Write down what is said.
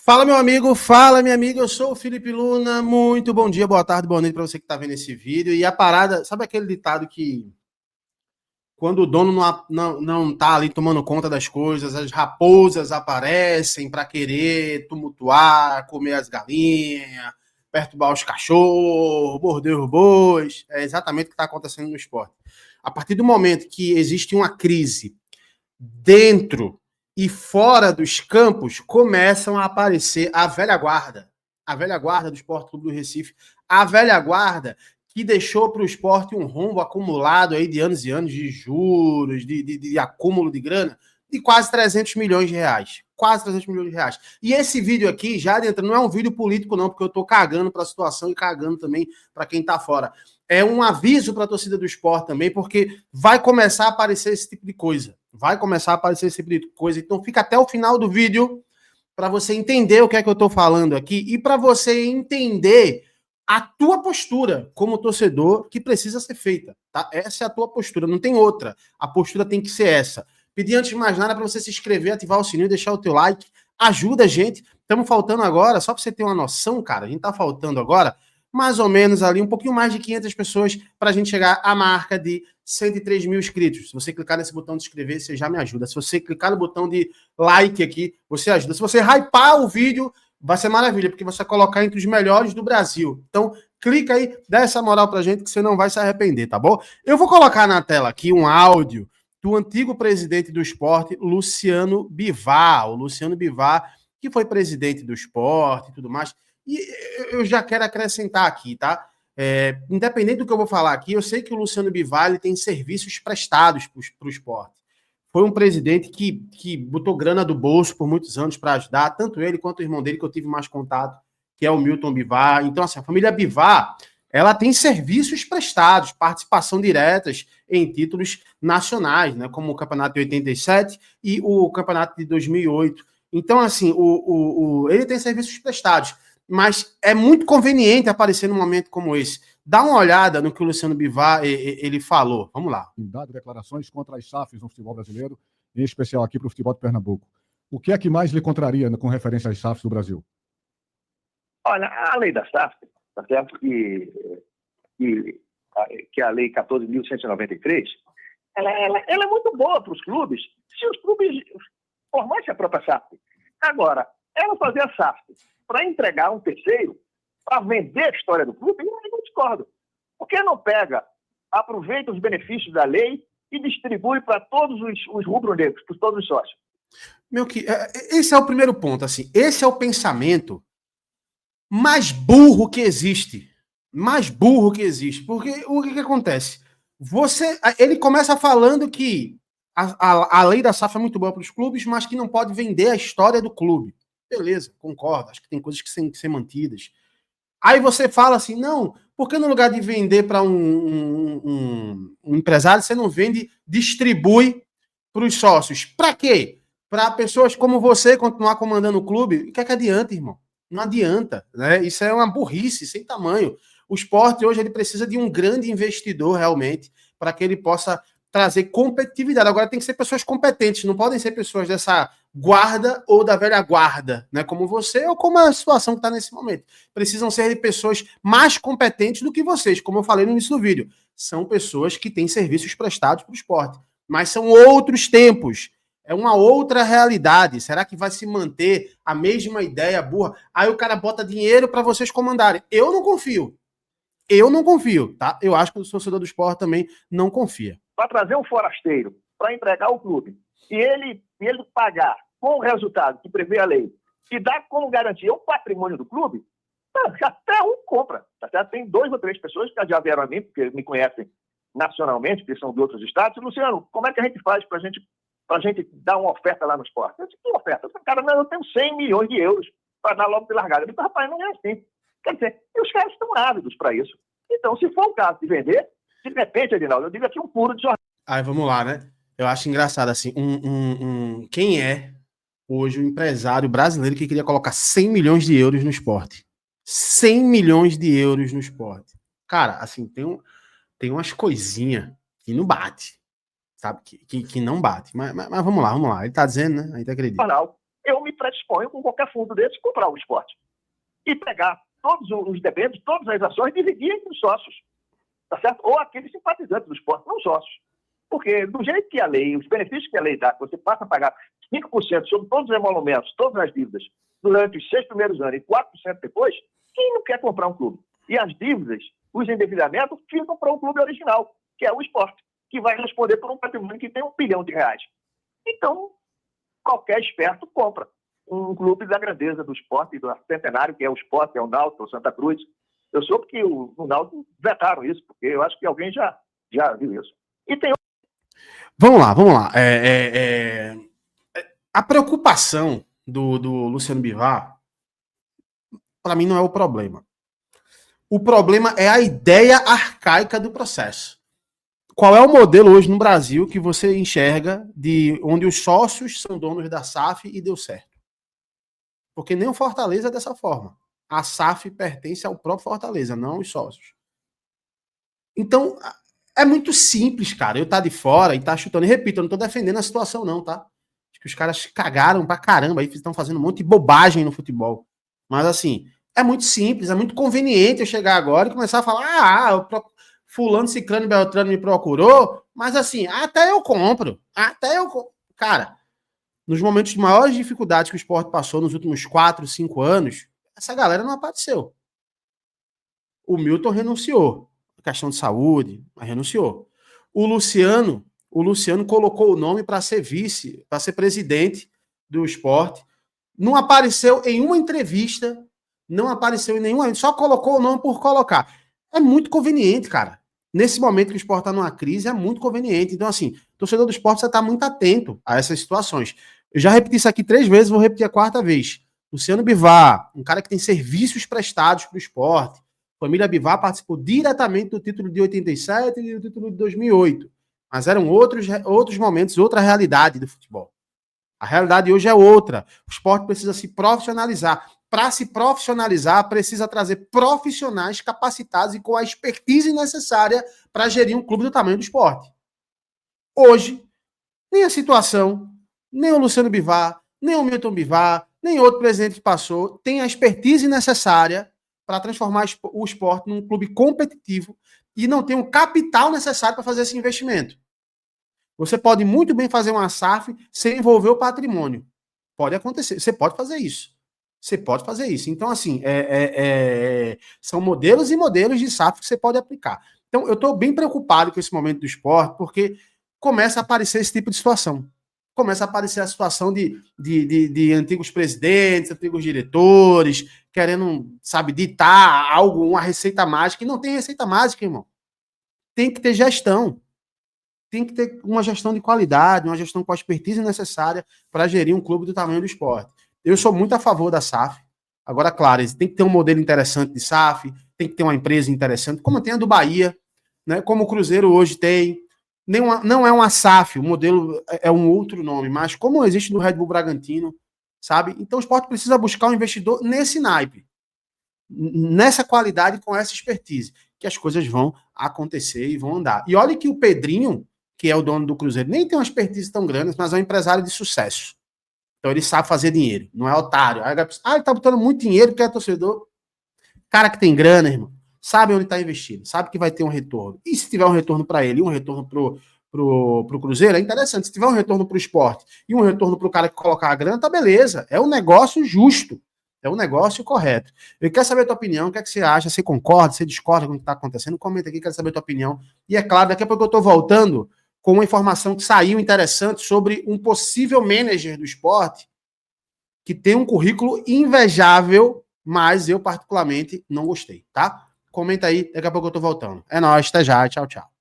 Fala, meu amigo, fala, minha amiga, eu sou o Felipe Luna, muito bom dia, boa tarde, boa noite para você que está vendo esse vídeo. E a parada, sabe aquele ditado que quando o dono não tá ali tomando conta das coisas, as raposas aparecem para querer tumultuar, comer as galinhas, perturbar os cachorros, morder os bois, é exatamente o que está acontecendo no esporte. A partir do momento que existe uma crise dentro e fora dos campos, começam a aparecer a velha guarda do Sport Clube do Recife, a velha guarda que deixou para o esporte um rombo acumulado aí de anos e anos de juros, de acúmulo de grana, de quase 300 milhões de reais. Quase 300 milhões de reais. E esse vídeo aqui, já dentro, não é um vídeo político não, porque eu estou cagando para a situação e cagando também para quem está fora. É um aviso para a torcida do esporte também, porque vai começar a aparecer esse tipo de coisa. Vai começar a aparecer esse tipo de coisa. Então fica até o final do vídeo para você entender o que é que eu estou falando aqui e para você entender a tua postura como torcedor que precisa ser feita, tá? Essa é a tua postura, não tem outra. A postura tem que ser essa. Pedir antes de mais nada para você se inscrever, ativar o sininho, deixar o teu like. Ajuda a gente. Estamos faltando agora, só para você ter uma noção, cara, a gente está faltando agora mais ou menos ali, um pouquinho mais de 500 pessoas para a gente chegar à marca de 103 mil inscritos. Se você clicar nesse botão de inscrever, você já me ajuda. Se você clicar no botão de like aqui, você ajuda. Se você hypar o vídeo, vai ser maravilha, porque você vai colocar entre os melhores do Brasil. Então, clica aí, dá essa moral pra gente que você não vai se arrepender, tá bom? Eu vou colocar na tela aqui um áudio do antigo presidente do esporte, Luciano Bivar. O Luciano Bivar, que foi presidente do esporte e tudo mais. E eu já quero acrescentar aqui, tá? Independente do que eu vou falar aqui, eu sei que o Luciano Bivar ele tem serviços prestados para o esporte. Foi um presidente que botou grana do bolso por muitos anos para ajudar, tanto ele quanto o irmão dele, que eu tive mais contato, que é o Milton Bivar. Então, assim, a família Bivar, ela tem serviços prestados, participação diretas em títulos nacionais, né, como o Campeonato de 87 e o Campeonato de 2008. Então, assim, ele tem serviços prestados, mas é muito conveniente aparecer num momento como esse. Dá uma olhada no que o Luciano Bivar ele falou. Vamos lá. Dado declarações contra as SAFs no futebol brasileiro, em especial aqui para o futebol de Pernambuco. O que é que mais lhe contraria com referência às SAFs do Brasil? Olha, a lei da SAF, tá certo? Que a lei 14.193, ela é muito boa para os clubes, se os clubes formassem a própria SAF. Agora, ela fazer a SAF para entregar a um terceiro, para vender a história do clube, eu não discordo. Por que não pega, aproveita os benefícios da lei e distribui para todos os rubro-negros, para todos os sócios? Esse é o primeiro ponto, assim. Esse é o pensamento mais burro que existe. Mais burro que existe. Porque o que acontece? Ele começa falando que a lei da SAF é muito boa para os clubes, mas que não pode vender a história do clube. Beleza, concordo. Acho que tem coisas que têm que ser mantidas. Aí você fala assim, não, por que no lugar de vender para um empresário, você não vende, distribui para os sócios? Para quê? Para pessoas como você continuar comandando o clube? O que é que adianta, irmão? Não adianta, né? Isso é uma burrice sem tamanho. O esporte hoje ele precisa de um grande investidor realmente para que ele possa trazer competitividade. Agora tem que ser pessoas competentes, não podem ser pessoas dessa guarda ou da velha guarda, né? Como você ou como a situação que está nesse momento. Precisam ser de pessoas mais competentes do que vocês, como eu falei no início do vídeo. São pessoas que têm serviços prestados para o esporte, mas são outros tempos. É uma outra realidade. Será que vai se manter a mesma ideia burra? Aí o cara bota dinheiro para vocês comandarem. Eu não confio. Eu não confio, tá? Eu acho que o torcedor do esporte também não confia. Para trazer um forasteiro para entregar o clube e ele pagar com o resultado que prevê a lei e dar como garantia o patrimônio do clube, até um compra. Até tem 2 ou 3 pessoas que já vieram a mim, porque me conhecem nacionalmente, que são de outros estados. Luciano, como é que a gente faz para a gente dar uma oferta lá no esporte? Eu disse, que oferta? Cara, eu tenho 100 milhões de euros para dar logo de largada. Eu disse, rapaz, não é assim. Quer dizer, e os caras estão ávidos para isso. Então, se for o caso de vender, de repente, Edinaldo, eu digo aqui um puro de jornal. Aí vamos lá, né? Eu acho engraçado, assim, quem é hoje o empresário brasileiro que queria colocar 100 milhões de euros no esporte? 100 milhões de euros no esporte. Cara, assim, tem umas coisinhas que não bate, sabe? Que não bate. Mas vamos lá. Ele tá dizendo, né? A gente acredita. Eu me disponham com qualquer fundo desse comprar o Sport. E pegar todos os debêntures, todas as ações, dividir entre os sócios. Tá certo? Ou aqueles simpatizantes do Sport, não sócios. Porque do jeito que a lei, os benefícios que a lei dá, que você passa a pagar 5% sobre todos os emolumentos, todas as dívidas, durante os 6 primeiros anos e 4% depois, quem não quer comprar um clube? E as dívidas, os endividamentos, ficam para o clube original, que é o Sport, que vai responder por um patrimônio que tem R$1 bilhão. Então, qualquer esperto compra um clube da grandeza do Sport, do centenário, que é o Sport, é o Náutico, é o Santa Cruz. Eu soube que o Náutico vetaram isso, porque eu acho que alguém já viu isso. E tem... Vamos lá. A preocupação do Luciano Bivar, para mim, não é o problema. O problema é a ideia arcaica do processo. Qual é o modelo hoje no Brasil que você enxerga de onde os sócios são donos da SAF e deu certo? Porque nem o Fortaleza é dessa forma. A SAF pertence ao próprio Fortaleza, não os sócios. Então, é muito simples, cara. Eu tá de fora e tá chutando. E repito, eu não tô defendendo a situação, não, tá? Acho que os caras cagaram pra caramba aí, estão fazendo um monte de bobagem no futebol. Mas, assim, é muito simples, é muito conveniente eu chegar agora e começar a falar, fulano, ciclano e beltrano me procurou, mas, assim, até eu compro. Cara, nos momentos de maiores dificuldades que o Sport passou nos últimos 4, 5 anos, essa galera não apareceu. O Milton renunciou. Questão de saúde, mas renunciou. O Luciano colocou o nome para ser vice, para ser presidente do Sport. Não apareceu em uma entrevista, não apareceu em nenhuma, só colocou o nome por colocar. É muito conveniente, cara. Nesse momento que o Sport está numa crise, é muito conveniente. Então, assim, o torcedor do Sport precisa estar muito atento a essas situações. Eu já repeti isso aqui 3 vezes, vou repetir a 4ª vez. Luciano Bivar, um cara que tem serviços prestados para o Sport. Família Bivar participou diretamente do título de 87 e do título de 2008. Mas eram outros momentos, outra realidade do futebol. A realidade hoje é outra. O Sport precisa se profissionalizar. Para se profissionalizar, precisa trazer profissionais capacitados e com a expertise necessária para gerir um clube do tamanho do Sport. Hoje, nem a situação, nem o Luciano Bivar, nem o Milton Bivar, nem outro presidente que passou, tem a expertise necessária para transformar o Sport num clube competitivo e não tem o capital necessário para fazer esse investimento. Você pode muito bem fazer uma SAF sem envolver o patrimônio. Pode acontecer. Você pode fazer isso. Então, assim, são modelos e modelos de SAF que você pode aplicar. Então, eu estou bem preocupado com esse momento do Sport, porque começa a aparecer esse tipo de situação. Começa a aparecer a situação de antigos presidentes, antigos diretores, querendo, sabe, ditar algo, uma receita mágica. E não tem receita mágica, irmão. Tem que ter gestão. Tem que ter uma gestão de qualidade, uma gestão com a expertise necessária para gerir um clube do tamanho do Sport. Eu sou muito a favor da SAF. Agora, claro, tem que ter um modelo interessante de SAF, tem que ter uma empresa interessante, como tem a do Bahia, né? Como o Cruzeiro hoje tem. Não é uma SAF, o modelo é um outro nome, mas como existe no Red Bull Bragantino, sabe? Então o Sport precisa buscar um investidor nesse naipe, nessa qualidade, com essa expertise, que as coisas vão acontecer e vão andar. E olha que o Pedrinho, que é o dono do Cruzeiro, nem tem uma expertise tão grande, mas é um empresário de sucesso. Então ele sabe fazer dinheiro, não é otário. Ele tá botando muito dinheiro porque é torcedor. Cara que tem grana, irmão, sabe onde está investindo, sabe que vai ter um retorno. E se tiver um retorno para ele e um retorno pro Cruzeiro, é interessante. Se tiver um retorno pro Sport e um retorno pro cara que colocar a grana, tá beleza. É um negócio justo. É um negócio correto. Eu quero saber a tua opinião, o que é que você acha? Você concorda, você discorda com o que está acontecendo? Comenta aqui, quero saber a tua opinião. E é claro, daqui a pouco eu estou voltando com uma informação que saiu interessante sobre um possível manager do Sport que tem um currículo invejável, mas eu particularmente não gostei, tá? Comenta aí, daqui a pouco eu tô voltando. É nóis, até já, tchau, tchau.